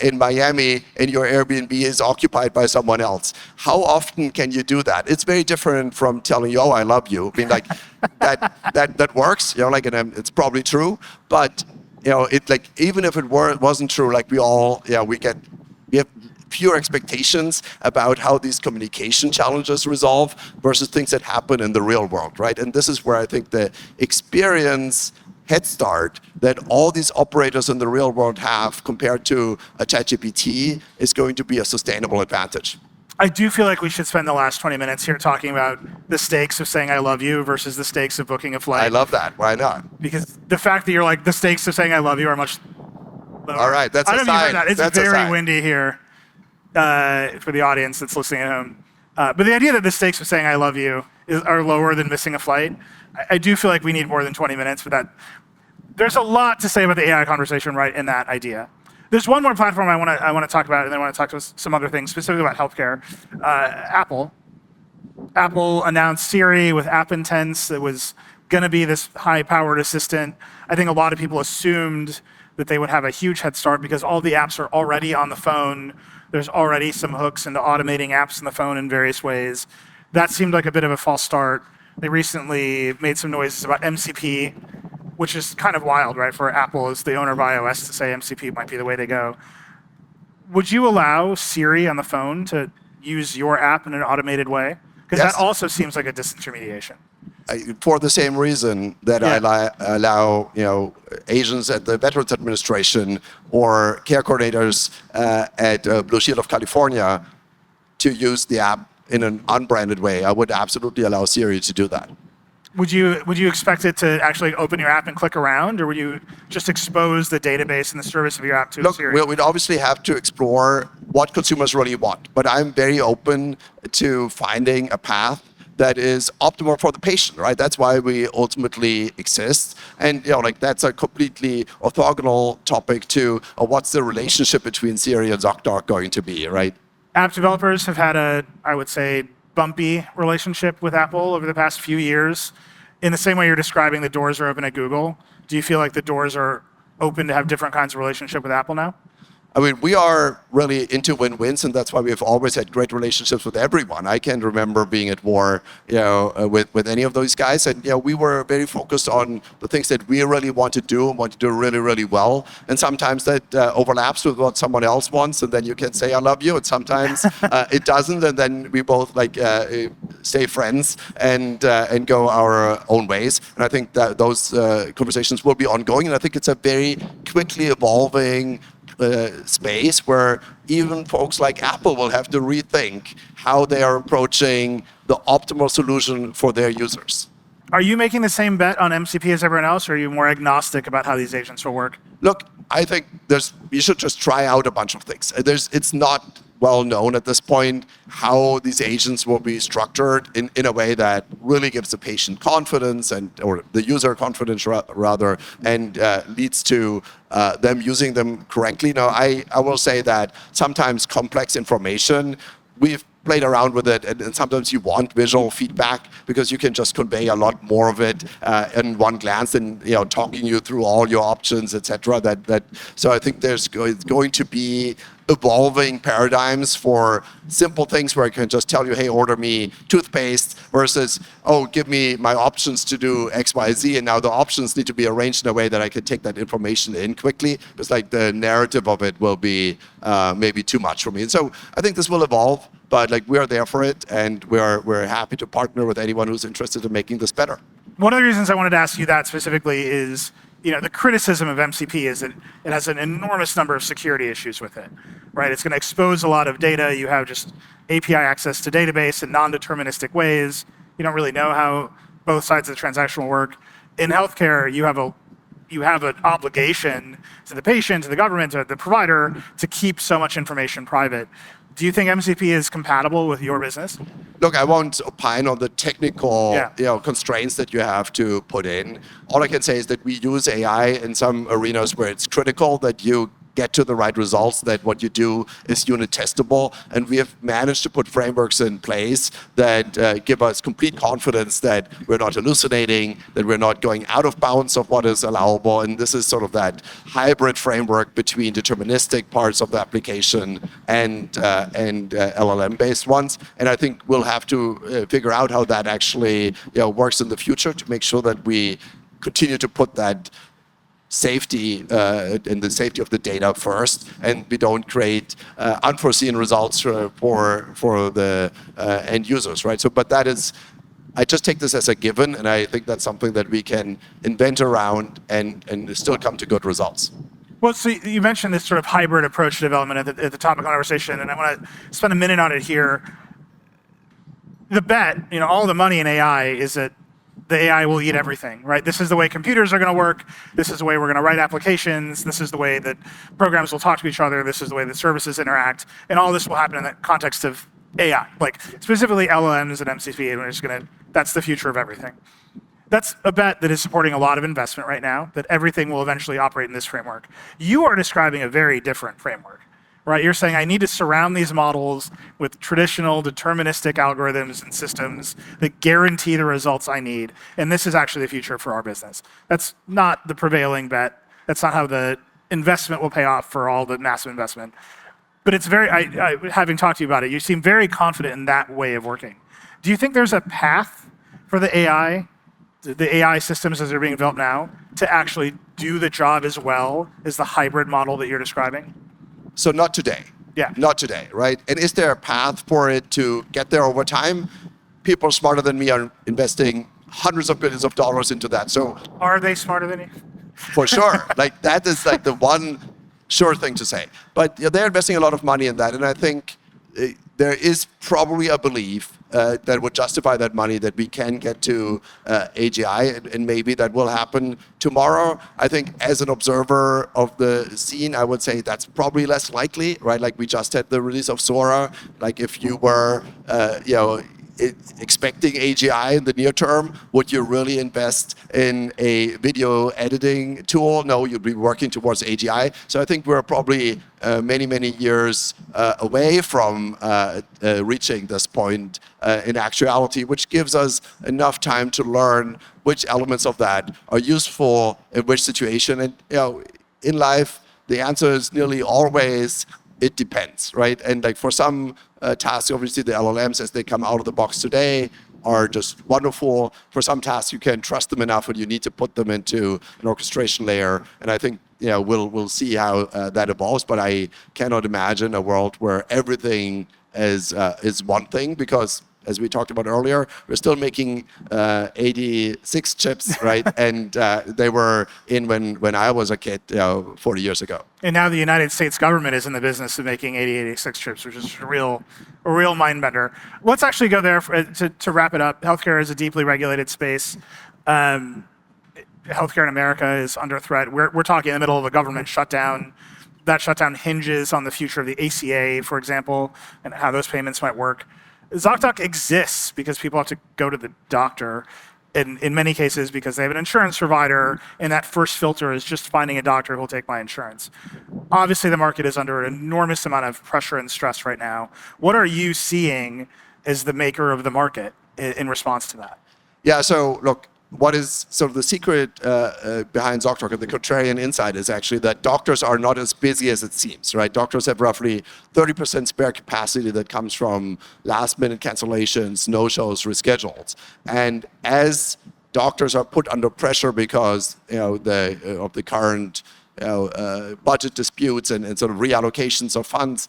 Speaker 2: in Miami and your Airbnb is occupied by someone else. How often can you do that? It's very different from telling you, "Oh, I love you." I mean, like that works. And it's probably true, but even if it wasn't true, like we have pure expectations about how these communication challenges resolve versus things that happen in the real world, right? And this is where I think the experience head start that all these operators in the real world have compared to a ChatGPT is going to be a sustainable advantage.
Speaker 3: I do feel like we should spend the last 20 minutes here talking about the stakes of saying I love you versus the stakes of booking a flight.
Speaker 2: I love that. Why not?
Speaker 3: Because the fact that you're like, the stakes of saying I love you are much lower.
Speaker 2: All right, that's a sign. I don't know if you heard that.
Speaker 3: It's very windy here for the audience that's listening at home. But the idea that the stakes of saying I love you are lower than missing a flight, I do feel like we need more than 20 minutes for that. There's a lot to say about the AI conversation right in that idea. There's one more platform I want to talk about, and then I want to talk to some other things, specifically about healthcare. Apple. Apple announced Siri with App Intense. It was going to be this high-powered assistant. I think a lot of people assumed that they would have a huge head start because all the apps are already on the phone. There's already some hooks into automating apps on the phone in various ways. That seemed like a bit of a false start. They recently made some noises about MCP, which is kind of wild, right? For Apple as the owner of iOS to say MCP might be the way they go. Would you allow Siri on the phone to use your app in an automated way? Because that also seems like a disintermediation.
Speaker 2: For the same reason that I allow agents at the Veterans Administration or care coordinators at Blue Shield of California to use the app in an unbranded way, I would absolutely allow Siri to do that.
Speaker 3: Would you expect it to actually open your app and click around, or would you just expose the database and the service of your app to Siri?
Speaker 2: We'd obviously have to explore what consumers really want, but I'm very open to finding a path that is optimal for the patient, right? That's why we ultimately exist. And that's a completely orthogonal topic to what's the relationship between Siri and Zocdoc going to be, right?
Speaker 3: App developers have had I would say, bumpy relationship with Apple over the past few years. In the same way you're describing the doors are open at Google, do you feel like the doors are open to have different kinds of relationship with Apple now?
Speaker 2: I mean, we are really into win-wins, and that's why we've always had great relationships with everyone. I can't remember being at war, with any of those guys, and we were very focused on the things that we really want to do and want to do really, really well. And sometimes that overlaps with what someone else wants, and then you can say I love you, and sometimes it doesn't, and then we both stay friends and go our own ways. And I think that those conversations will be ongoing, and I think it's a very quickly evolving space where even folks like Apple will have to rethink how they are approaching the optimal solution for their users.
Speaker 3: Are you making the same bet on MCP as everyone else, or are you more agnostic about how these agents will work?
Speaker 2: Look, I think you should just try out a bunch of things. It's not well known at this point how these agents will be structured in a way that really gives the patient confidence or the user confidence rather, and leads to them using them correctly. Now, I will say that sometimes complex information, we've played around with it, and sometimes you want visual feedback because you can just convey a lot more of it in one glance than talking you through all your options, etc. So I think there's going to be evolving paradigms for simple things where I can just tell you, hey, order me toothpaste versus, oh, give me my options to do X, Y, Z. And now the options need to be arranged in a way that I can take that information in quickly. It's like the narrative of it will be maybe too much for me. And so I think this will evolve. but like we are there for it, and we're happy to partner with anyone who's interested in making this better.
Speaker 3: One of the reasons I wanted to ask you that specifically is, the criticism of MCP is that it has an enormous number of security issues with it, right? It's going to expose a lot of data. You have just API access to database in non-deterministic ways. You don't really know how both sides of the transaction will work. In healthcare, you have an obligation to the patient, to the government, to the provider to keep so much information private. Do you think MCP is compatible with your business?
Speaker 2: Look, I won't opine on the technical
Speaker 3: Yeah.
Speaker 2: constraints that you have to put in. All I can say is that we use AI in some arenas where it's critical that you get to the right results, that what you do is unit testable. And we have managed to put frameworks in place that give us complete confidence that we're not hallucinating, that we're not going out of bounds of what is allowable. And this is sort of that hybrid framework between deterministic parts of the application and LLM-based ones. And I think we'll have to figure out how that actually works in the future to make sure that we continue to put that safety and the safety of the data first, and we don't create unforeseen results for the end users, right? So, but that is, I just take this as a given, and I think that's something that we can invent around and still come to good results.
Speaker 3: Well, so you mentioned this sort of hybrid approach to development at the top of the conversation, and I want to spend a minute on it here. The bet, all the money in AI is that the AI will eat everything, right? This is the way computers are going to work. This is the way we're going to write applications. This is the way that programs will talk to each other. This is the way that services interact. And all this will happen in the context of AI, like specifically LLMs and MCP. And we're just that's the future of everything. That's a bet that is supporting a lot of investment right now, that everything will eventually operate in this framework. You are describing a very different framework, right? You're saying I need to surround these models with traditional deterministic algorithms and systems that guarantee the results I need. And this is actually the future for our business. That's not the prevailing bet. That's not how the investment will pay off for all the massive investment. But it's having talked to you about it, you seem very confident in that way of working. Do you think there's a path for the AI systems as they're being developed now to actually do the job as well as the hybrid model that you're describing?
Speaker 2: So not today.
Speaker 3: Yeah.
Speaker 2: Not today, right? And is there a path for it to get there over time? People smarter than me are investing hundreds of billions of dollars into that. So
Speaker 3: are they smarter than you?
Speaker 2: For sure. Like that is like the one sure thing to say. But they're investing a lot of money in that. And I think there is probably a belief that would justify that money that we can get to AGI, and maybe that will happen tomorrow. I think as an observer of the scene, I would say that's probably less likely, right? Like we just had the release of Sora. Like if you were, expecting AGI in the near term, would you really invest in a video editing tool? No, you'd be working towards AGI. So I think we're probably many, many years away from reaching this point in actuality, which gives us enough time to learn which elements of that are useful in which situation. And in life, the answer is nearly always it depends, right? And like for some tasks, obviously the LLMs as they come out of the box today are just wonderful. For some tasks, you can trust them enough, and you need to put them into an orchestration layer. And I think we'll see how that evolves. But I cannot imagine a world where everything is one thing, because as we talked about earlier, we're still making 86 chips, right? And they were in when I was a kid 40 years ago.
Speaker 3: And now the United States government is in the business of making 86 chips, which is a real mind bender. Let's actually go there to wrap it up. Healthcare is a deeply regulated space. Healthcare in America is under threat. We're talking in the middle of a government shutdown. That shutdown hinges on the future of the ACA, for example, and how those payments might work. Zocdoc exists because people have to go to the doctor, in many cases because they have an insurance provider, and that first filter is just finding a doctor who will take my insurance. Obviously, the market is under an enormous amount of pressure and stress right now. What are you seeing as the maker of the market in response to that?
Speaker 2: Yeah, so look, what is sort of the secret behind Zocdoc and the contrarian insight is actually that doctors are not as busy as it seems, right? Doctors have roughly 30% spare capacity that comes from last-minute cancellations, no-shows, reschedules. And as doctors are put under pressure because of the current budget disputes and sort of reallocations of funds,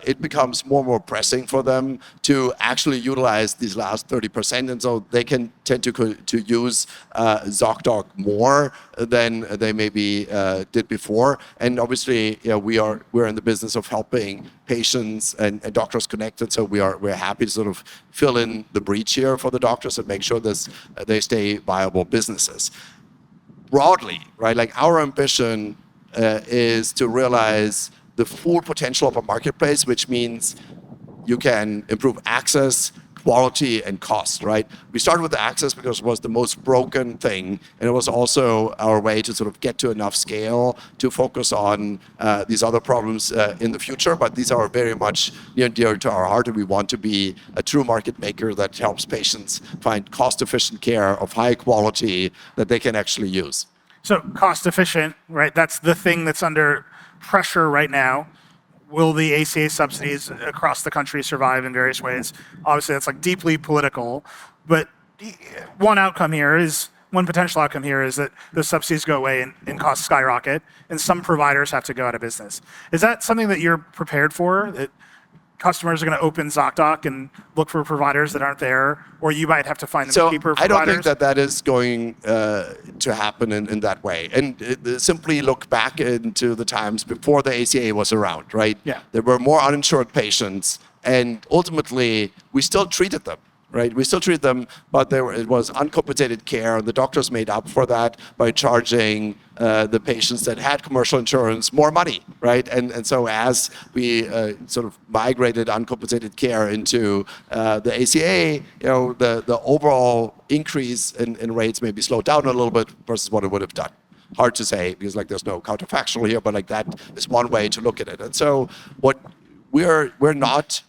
Speaker 2: it becomes more and more pressing for them to actually utilize these last 30%. And so they can tend to use Zocdoc more than they maybe did before. And obviously, we're in the business of helping patients and doctors connected. So we're happy to sort of fill in the breach here for the doctors and make sure that they stay viable businesses. Broadly, right? Like our ambition is to realize the full potential of a marketplace, which means you can improve access, quality, and cost, right? We started with the access because it was the most broken thing, and it was also our way to sort of get to enough scale to focus on these other problems in the future. But these are very much near and dear to our heart, and we want to be a true market maker that helps patients find cost-efficient care of high quality that they can actually use.
Speaker 3: So cost efficient, right? That's the thing that's under pressure right now. Will the ACA subsidies across the country survive in various ways? Obviously, that's like deeply political. But one potential outcome here is that those subsidies go away and costs skyrocket, and some providers have to go out of business. Is that something that you're prepared for? That customers are going to open Zocdoc and look for providers that aren't there, or you might have to find them cheaper providers?
Speaker 2: I don't think that is going to happen in that way. And simply look back into the times before the ACA was around, right?
Speaker 3: Yeah.
Speaker 2: There were more uninsured patients, and ultimately we still treated them. Right? We still treat them, but it was uncompensated care, and the doctors made up for that by charging the patients that had commercial insurance more money, right? And so as we sort of migrated uncompensated care into the ACA, the overall increase in rates maybe slowed down a little bit versus what it would have done. Hard to say because there's no counterfactual here, but that is one way to look at it. And so what we're not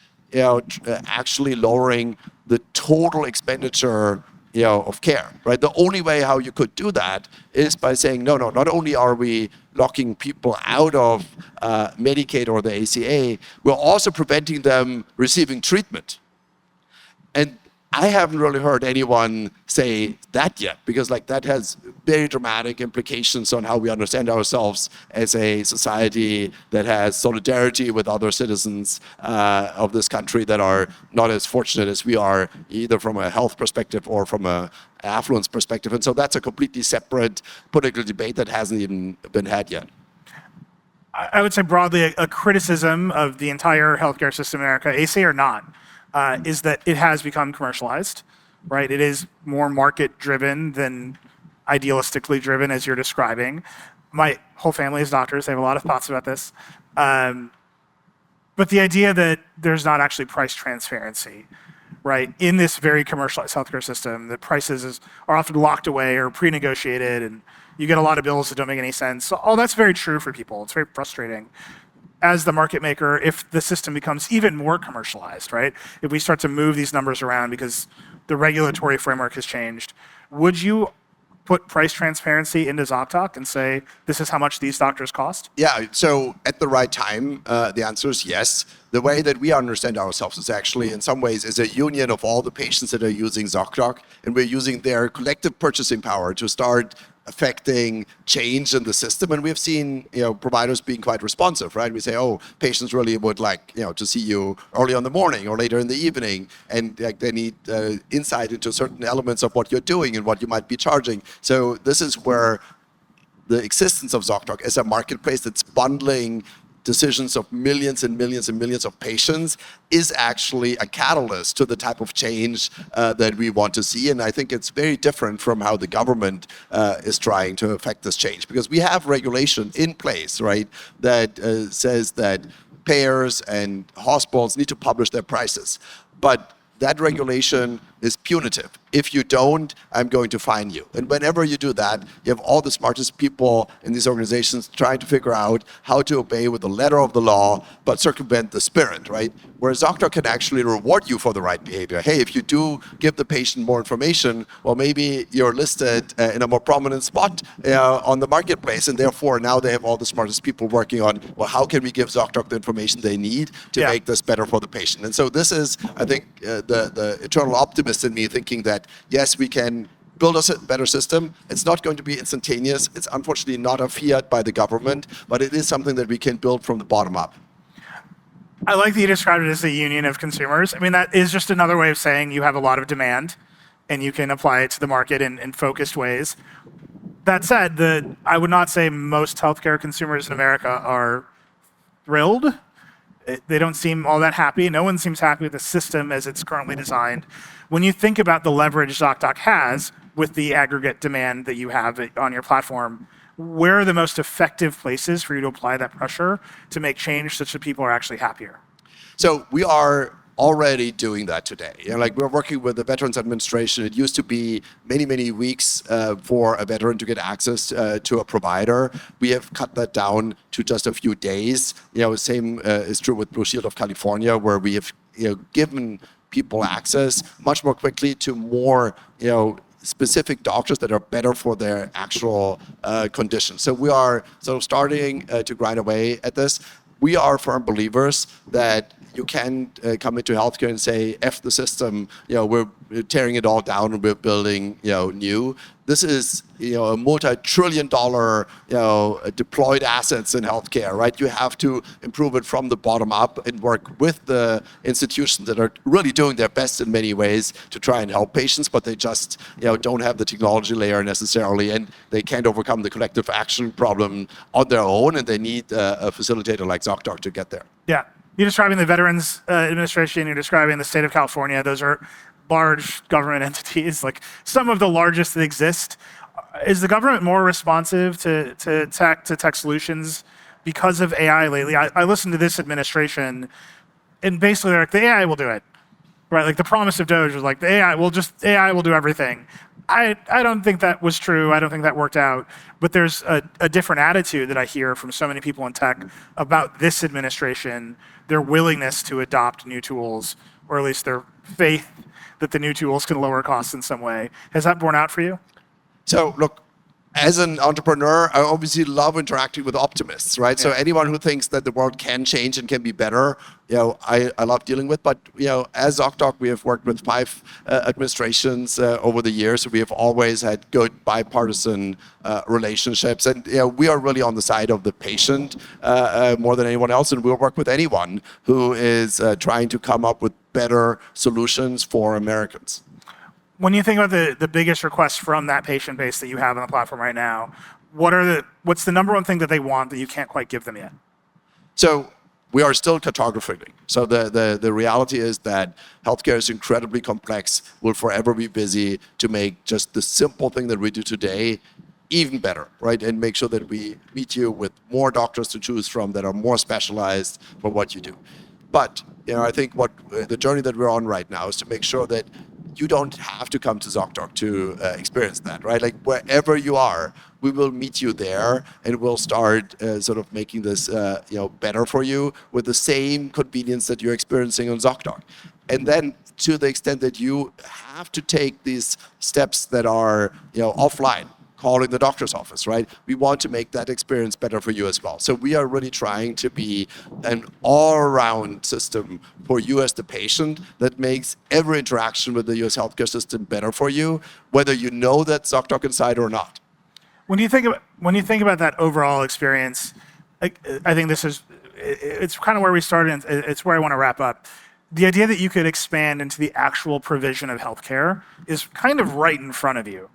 Speaker 2: actually lowering the total expenditure of care, right? The only way how you could do that is by saying, no, not only are we locking people out of Medicaid or the ACA, we're also preventing them receiving treatment. And I haven't really heard anyone say that yet, because that has very dramatic implications on how we understand ourselves as a society that has solidarity with other citizens of this country that are not as fortunate as we are, either from a health perspective or from an affluence perspective. And so that's a completely separate political debate that hasn't even been had yet.
Speaker 3: I would say broadly a criticism of the entire healthcare system in America, ACA or not, is that it has become commercialized, right? It is more market-driven than idealistically driven, as you're describing. My whole family is doctors. They have a lot of thoughts about this. But the idea that there's not actually price transparency, right? In this very commercialized healthcare system, the prices are often locked away or pre-negotiated, and you get a lot of bills that don't make any sense. So, that's very true for people. It's very frustrating. As the market maker, if the system becomes even more commercialized, right? If we start to move these numbers around because the regulatory framework has changed, would you put price transparency into Zocdoc and say, this is how much these doctors cost?
Speaker 2: Yeah, so at the right time, the answer is yes. The way that we understand ourselves is actually, in some ways, is a union of all the patients that are using Zocdoc, and we're using their collective purchasing power to start affecting change in the system. And we've seen providers being quite responsive, right? We say, patients really would like to see you early in the morning or later in the evening, and they need insight into certain elements of what you're doing and what you might be charging. So this is where the existence of Zocdoc as a marketplace that's bundling decisions of millions and millions and millions of patients is actually a catalyst to the type of change that we want to see. And I think it's very different from how the government is trying to affect this change, because we have regulation in place, right, that says that payers and hospitals need to publish their prices. But that regulation is punitive. If you don't, I'm going to fine you. And whenever you do that, you have all the smartest people in these organizations trying to figure out how to obey with the letter of the law, but circumvent the spirit, right? Whereas Zocdoc can actually reward you for the right behavior. Hey, if you do give the patient more information, well, maybe you're listed in a more prominent spot on the marketplace, and therefore now they have all the smartest people working on, well, how can we give Zocdoc the information they need to make this better for the patient? And so this is, I think, the eternal optimist in me thinking that, yes, we can build us a better system. It's not going to be instantaneous. It's unfortunately not a fiat by the government, but it is something that we can build from the bottom up.
Speaker 3: I like that you described it as a union of consumers. I mean, that is just another way of saying you have a lot of demand and you can apply it to the market in focused ways. That said, I would not say most healthcare consumers in America are thrilled. They don't seem all that happy. No one seems happy with the system as it's currently designed. When you think about the leverage Zocdoc has with the aggregate demand that you have on your platform, where are the most effective places for you to apply that pressure to make change such that people are actually happier?
Speaker 2: So we are already doing that today. Like we're working with the Veterans Administration. It used to be many, many weeks for a veteran to get access to a provider. We have cut that down to just a few days. Same is true with Blue Shield of California, where we have given people access much more quickly to more specific doctors that are better for their actual condition. So we are sort of starting to grind away at this. We are firm believers that you can come into healthcare and say, F the system, we're tearing it all down and we're building new. This is a multi-trillion-dollar deployed assets in healthcare, right? You have to improve it from the bottom up and work with the institutions that are really doing their best in many ways to try and help patients, but they just don't have the technology layer necessarily, and they can't overcome the collective action problem on their own, and they need a facilitator like Zocdoc to get there.
Speaker 3: Yeah. You're describing the Veterans Administration, you're describing the state of California. Those are large government entities, like some of the largest that exist. Is the government more responsive to tech solutions because of AI lately? I listened to this administration, and basically they're like, the AI will do it, right? Like the promise of Doge was like, the AI will do everything. I don't think that was true. I don't think that worked out. But there's a different attitude that I hear from so many people in tech about this administration, their willingness to adopt new tools, or at least their faith that the new tools can lower costs in some way. Has that borne out for you?
Speaker 2: So look, as an entrepreneur, I obviously love interacting with optimists, right? Yeah. So anyone who thinks that the world can change and can be better, I love dealing with. But as Zocdoc, we have worked with 5 administrations over the years. We have always had good bipartisan relationships, and we are really on the side of the patient more than anyone else. And we'll work with anyone who is trying to come up with better solutions for Americans.
Speaker 3: When you think about the biggest requests from that patient base that you have on the platform right now, what's the number one thing that they want that you can't quite give them yet?
Speaker 2: So we are still cartographing. So the reality is that healthcare is incredibly complex, will forever be busy to make just the simple thing that we do today even better, right? And make sure that we meet you with more doctors to choose from that are more specialized for what you do. But I think what the journey that we're on right now is to make sure that you don't have to come to Zocdoc to experience that, right? Like wherever you are, we will meet you there, and we'll start sort of making this better for you with the same convenience that you're experiencing on Zocdoc. And then to the extent that you have to take these steps that are offline, calling the doctor's office, right? We want to make that experience better for you as well. So we are really trying to be an all-around system for you as the patient that makes every interaction with the US healthcare system better for you, whether you know that Zocdoc inside or not.
Speaker 3: When you think about that overall experience, I think it's kind of where we started, and it's where I want to wrap up. The idea that you could expand into the actual provision of healthcare is kind of right in front of you.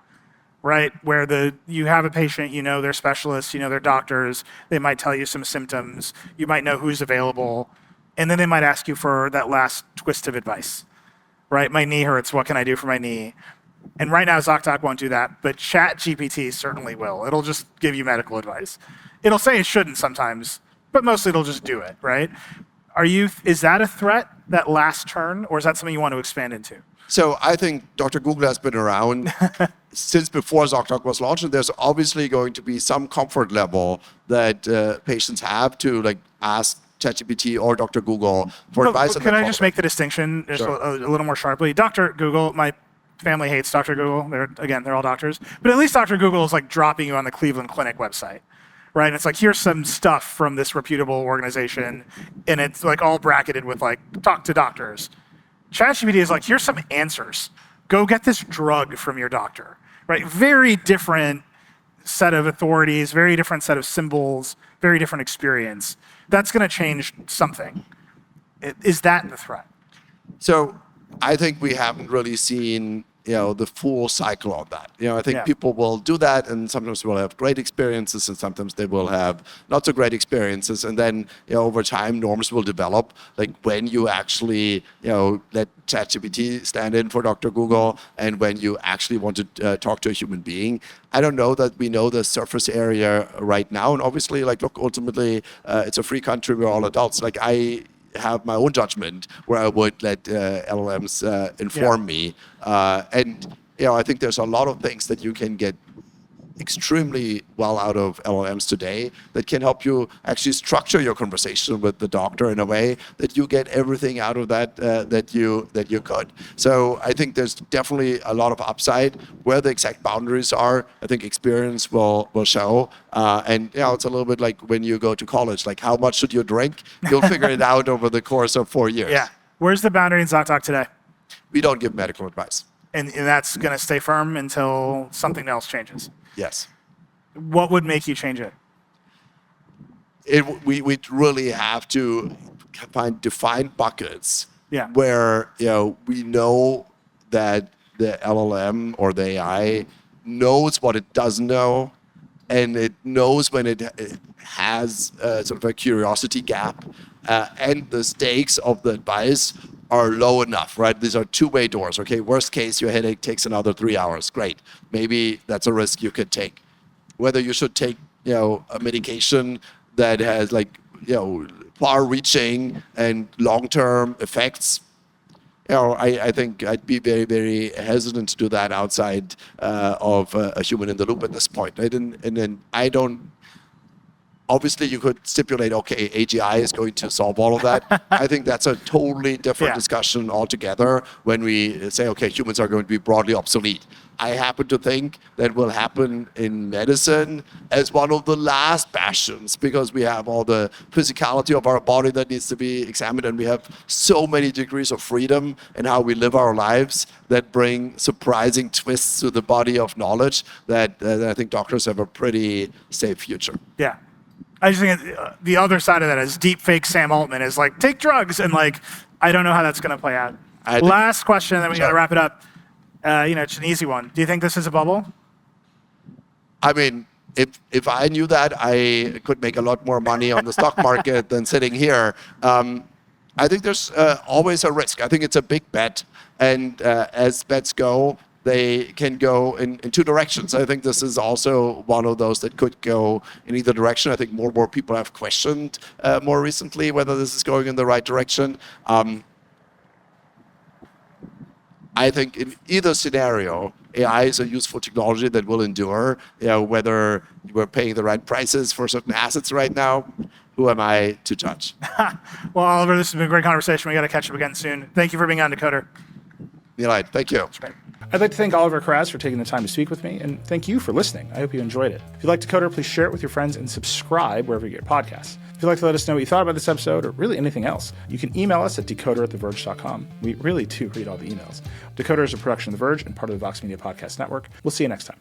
Speaker 3: Right, where you have a patient, their specialists, their doctors, they might tell you some symptoms, you might know who's available, and then they might ask you for that last twist of advice, right? My knee hurts, what can I do for my knee? And right now, Zocdoc won't do that, but ChatGPT certainly will. It'll just give you medical advice. It'll say it shouldn't sometimes, but mostly it'll just do it, right? Is that a threat, that last turn, or is that something you want to expand into?
Speaker 2: So I think Dr. Google has been around since before Zocdoc was launched, and there's obviously going to be some comfort level that patients have to ask ChatGPT or Dr. Google for advice.
Speaker 3: Can I just make the distinction just a little more sharply? Dr. Google, my family hates Dr. Google. They're all doctors. But at least Dr. Google is dropping you on the Cleveland Clinic website. Right, and it's here's some stuff from this reputable organization, and it's all bracketed with talk to doctors. ChatGPT is here's some answers. Go get this drug from your doctor. right? Very different set of authorities, very different set of symbols, very different experience. That's going to change something. Is that the threat?
Speaker 2: So I think we haven't really seen, the full cycle of that. I think people will do that, and sometimes will have great experiences, and sometimes they will have not so great experiences. And then, over time, norms will develop. Like when you actually, let ChatGPT stand in for Dr. Google, and when you actually want to talk to a human being. I don't know that we know the surface area right now. And obviously, look, ultimately, it's a free country. We're all adults. I have my own judgment where I would let LLMs inform me. And I think there's a lot of things that you can get extremely well out of LLMs today that can help you actually structure your conversation with the doctor in a way that you get everything out of that that you could. So I think there's definitely a lot of upside. Where the exact boundaries are, I think experience will show. And it's a little bit like when you go to college, like how much should you drink? You'll figure it out over the course of 4 years.
Speaker 3: Yeah. Where's the boundary in Zocdoc today?
Speaker 2: We don't give medical advice.
Speaker 3: And that's going to stay firm until something else changes.
Speaker 2: Yes.
Speaker 3: What would make you change it?
Speaker 2: We really have to find defined buckets where we know that the LLM or the AI knows what it doesn't know, and it knows when it has sort of a curiosity gap, and the stakes of the advice are low enough, right? These are two-way doors. Okay, worst case, your headache takes another 3 hours. Great. Maybe that's a risk you could take. Whether you should take, a medication that has far-reaching and long-term effects, I think I'd be very, very hesitant to do that outside of a human in the loop at this point. And then I don't. Obviously, you could stipulate, okay, AGI is going to solve all of that. I think that's a totally different discussion altogether when we say, okay, humans are going to be broadly obsolete. I happen to think that will happen in medicine as one of the last bastions, because we have all the physicality of our body that needs to be examined, and we have so many degrees of freedom in how we live our lives that bring surprising twists to the body of knowledge that I think doctors have a pretty safe future.
Speaker 3: Yeah. I just think the other side of that is deep fake Sam Altman is like, take drugs. And I don't know how that's going to play out. Last question, then we got to wrap it up. It's an easy one. Do you think this is a bubble?
Speaker 2: I mean, if I knew that, I could make a lot more money on the stock market than sitting here. I think there's always a risk. I think it's a big bet. And as bets go, they can go in two directions. I think this is also one of those that could go in either direction. I think more and more people have questioned more recently whether this is going in the right direction. I think in either scenario, AI is a useful technology that will endure. Whether we're paying the right prices for certain assets right now, who am I to judge?
Speaker 3: Well, Oliver, this has been a great conversation. We got to catch up again soon. Thank you for being on Decoder.
Speaker 2: Nilay, thank you.
Speaker 1: I'd like to thank Oliver Kharraz for taking the time to speak with me, and thank you for listening. I hope you enjoyed it. If you like Decoder, please share it with your friends and subscribe wherever you get podcasts. If you'd like to let us know what you thought about this episode or really anything else, you can email us at decoder@theverge.com. We really do read all the emails. Decoder is a production of The Verge and part of the Vox Media Podcast Network. We'll see you next time.